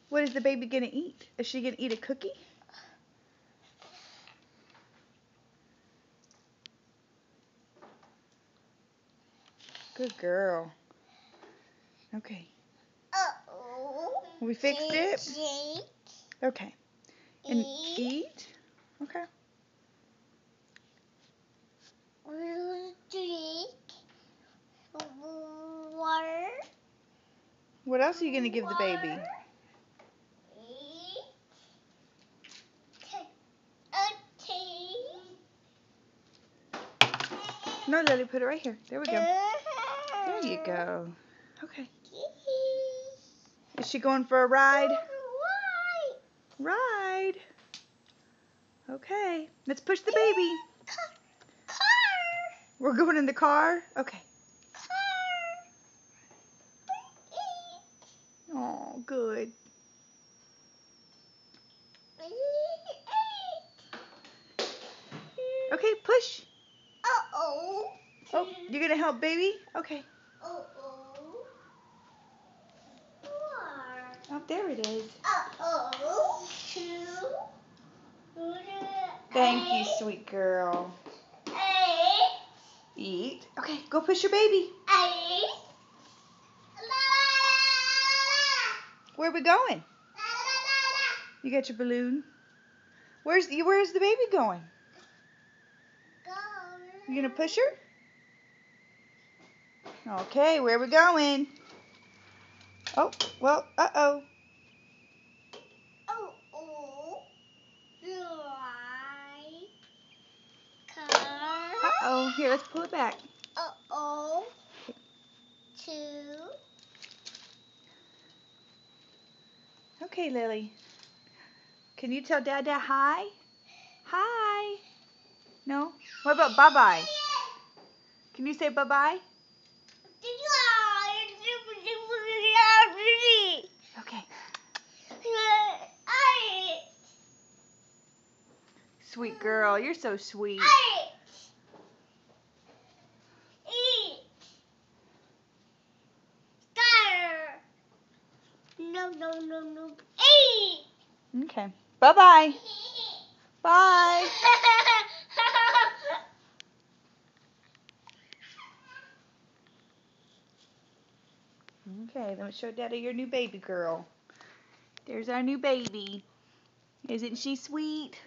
What is the baby gonna eat? Is she gonna eat a cookie? Good girl. Okay. We fixed it? Okay. And eat? Okay. Drink water. What else are you gonna give the baby? No, Lily, put it right here. There we go. There you go. Okay. Is she going for a ride? Ride. Okay. Let's push the baby. Car. We're going in the car? Okay. Oh, good. Okay, push. Uh-oh. Oh, you're going to help baby? Okay. Uh-oh. Oh, there it is. Uh-oh. Thank you, sweet girl. Eat. Okay, go push your baby. Where are we going? You got your balloon? Where's the baby going? You gonna push her? Okay, where are we going? Oh, well, uh-oh. Uh-oh. Here, let's pull it back. Uh-oh. Okay, Lily. Can you tell Dada hi? Hi. No? What about bye-bye? Can you say bye-bye? Okay. Sweet girl, you're so sweet. No. Okay. Bye-bye. Bye. Okay, let me show Daddy your new baby girl. There's our new baby. Isn't she sweet?